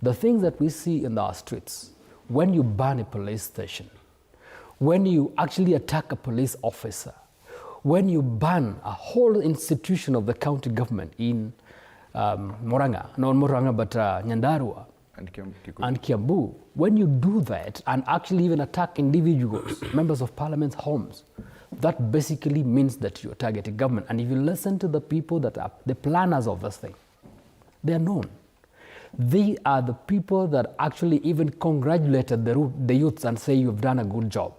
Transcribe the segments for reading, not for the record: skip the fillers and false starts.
The things that we see in our streets, when you burn a police station, when you actually attack a police officer, when you ban a whole institution of the county government in Murang'a, not Murang'a, but Nyandarua and Kiambu, when you do that and actually even attack individuals, members of parliament's homes, that basically means that you're targeting government. And if you listen to the people that are the planners of this thing, they are known. They are the people that actually even congratulated the youths and say you've done a good job.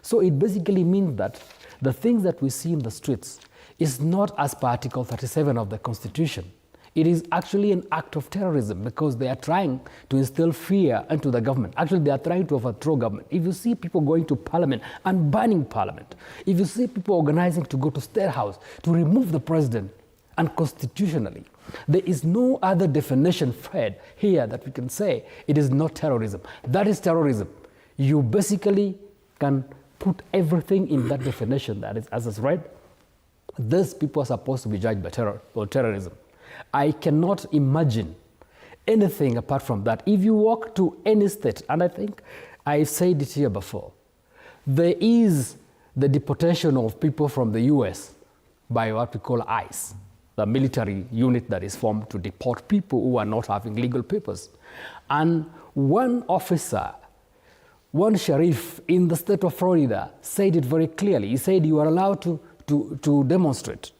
So it basically means that the things that we see in the streets is not as per Article 37 of the Constitution. It is actually an act of terrorism because they are trying to instill fear into the government. Actually, they are trying to overthrow government. If you see people going to parliament and burning parliament, if you see people organizing to go to State House to remove the president unconstitutionally, there is no other definition, Fred, here that we can say it is not terrorism. That is terrorism. You basically can put everything in that definition that is, as is read. These people are supposed to be judged by terror or terrorism. I cannot imagine anything apart from that. If you walk to any state, and I think I said it here before, there is the deportation of people from the US by what we call ICE, the military unit that is formed to deport people who are not having legal papers. And one officer, one sheriff in the state of Florida said it very clearly. He said you are allowed to demonstrate.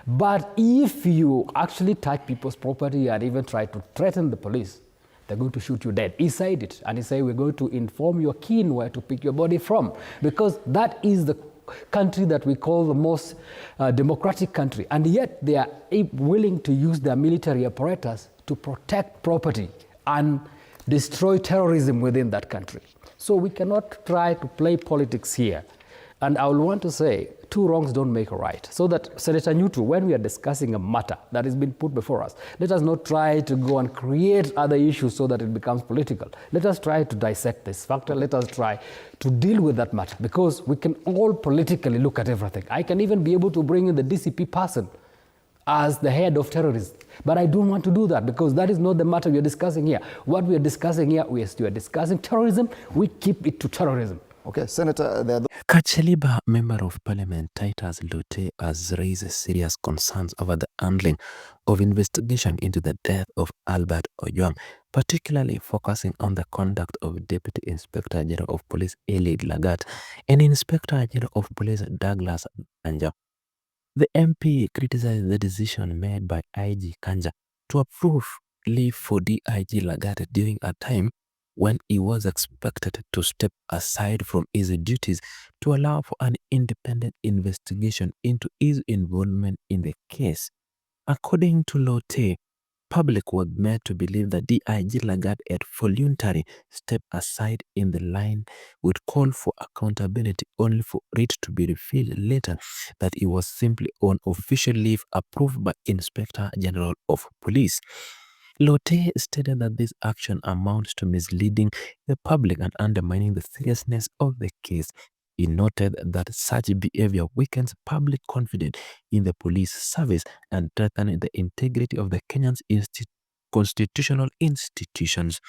But if you actually touch people's property and even try to threaten the police, they're going to shoot you dead. He said it, and he said we're going to inform your kin where to pick your body from, because that is the country that we call the most democratic country, and yet they are willing to use their military apparatus to protect property and destroy terrorism within that country. So we cannot try to play politics here. And I will want to say, two wrongs don't make a right. So that, Senator Nyutu, when we are discussing a matter that has been put before us, let us not try to go and create other issues so that it becomes political. Let us try to dissect this factor. Let us try to deal with that matter, because we can all politically look at everything. I can even be able to bring in the DCP person as the head of terrorism. But I don't want to do that, because that is not the matter we are discussing here. What we are discussing here, we are discussing terrorism. We keep it to terrorism. Okay, Senator, Kacheliba, Member of Parliament Titus Lotee, has raised serious concerns over the handling of investigation into the death of Albert Ojwang, particularly focusing on the conduct of Deputy Inspector General of Police Eliud Lagat and Inspector General of Police Douglas Kanja. The MP criticized the decision made by IG Kanja to approve leave for DIG Lagat during a time when he was expected to step aside from his duties to allow for an independent investigation into his involvement in the case. According to Lotee, public was made to believe that DIG Lagat had voluntarily stepped aside in the line would call for accountability, only for it to be revealed later that he was simply on official leave approved by Inspector General of Police. Lotee stated that this action amounts to misleading the public and undermining the seriousness of the case. He noted that such behavior weakens public confidence in the police service and threatens the integrity of the Kenyan's constitutional institutions.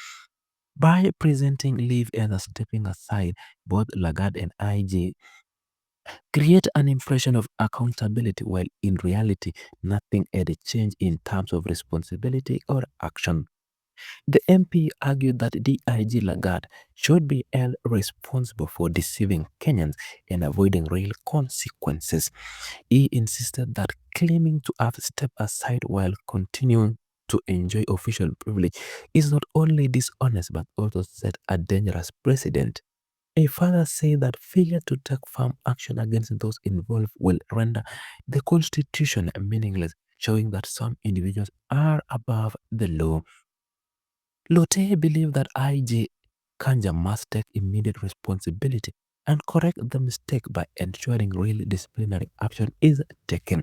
By presenting leave as stepping aside, both Lagat and IG create an impression of accountability, while in reality, nothing had changed in terms of responsibility or action. The MP argued that DIG Lagat should be held responsible for deceiving Kenyans and avoiding real consequences. He insisted that claiming to have stepped aside while continuing to enjoy official privilege is not only dishonest but also set a dangerous precedent. He further said that failure to take firm action against those involved will render the Constitution meaningless, showing that some individuals are above the law. Lotee believed that IG Kanja must take immediate responsibility and correct the mistake by ensuring real disciplinary action is taken.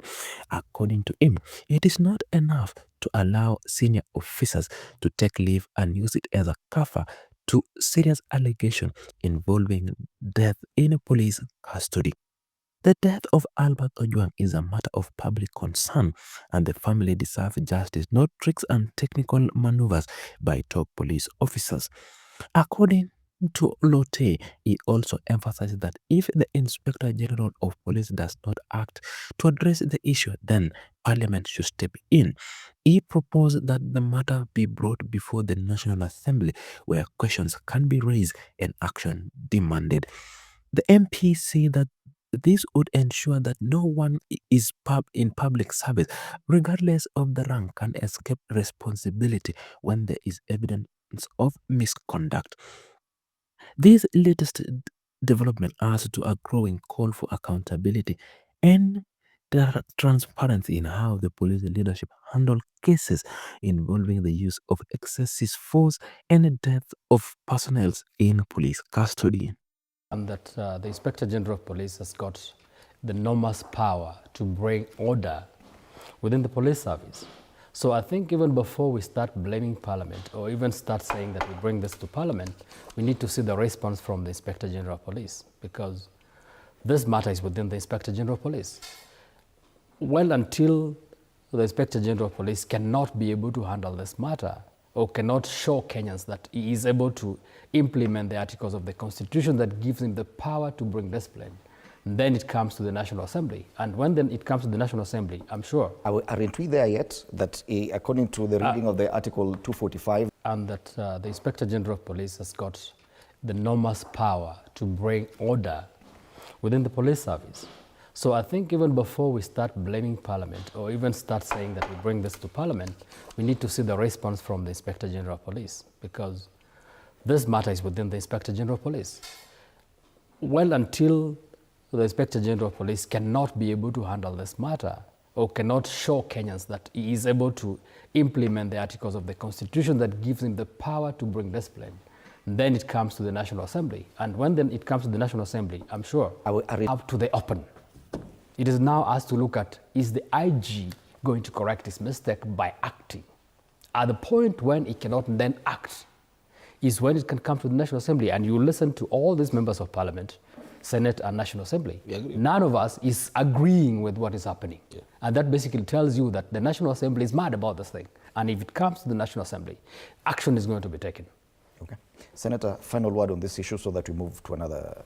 According to him, it is not enough to allow senior officers to take leave and use it as a cover to serious allegations involving death in police custody. The death of Albert Ojwang is a matter of public concern, and the family deserves justice, not tricks and technical maneuvers by top police officers. According to Lotee, he also emphasized that if the Inspector General of Police does not act to address the issue, then Parliament should step in. He proposed that the matter be brought before the National Assembly, where questions can be raised and action demanded. The MP said that this would ensure that no one is in public service, regardless of the rank, can escape responsibility when there is evidence of misconduct. This latest development adds to a growing call for accountability and transparency in how the police leadership handle cases involving the use of excessive force and the death of personnel in police custody. And that the Inspector General of Police has got the enormous power to bring order within the police service. So I think even before we start blaming Parliament or even start saying that we bring this to Parliament, we need to see the response from the Inspector General of Police, because this matter is within the Inspector General of Police. Well, until the Inspector General of Police cannot be able to handle this matter or cannot show Kenyans that he is able to implement the articles of the Constitution that gives him the power to bring discipline, then it comes to the National Assembly. And when then it comes to the National Assembly, I'm sure. Aren't we there yet? That according to the reading of the Article 245. And that the Inspector General of Police has got the enormous power to bring order within the police service. So I think even before we start blaming Parliament or even start saying that we bring this to Parliament, we need to see the response from the Inspector General of Police, because this matter is within the Inspector General of Police. Well, until the Inspector General of Police cannot be able to handle this matter or cannot show Kenyans that he is able to implement the articles of the Constitution that gives him the power to bring discipline, then it comes to the National Assembly. And when then it comes to the National Assembly, I'm sure, up to the open. It is now asked to look at, is the IG going to correct his mistake by acting? At the point when it cannot then act is when it can come to the National Assembly, and you listen to all these members of Parliament, Senate and National Assembly. None of us is agreeing with what is happening. Yeah. And that basically tells you that the National Assembly is mad about this thing. And if it comes to the National Assembly, action is going to be taken. Okay. Senator, final word on this issue so that we move to another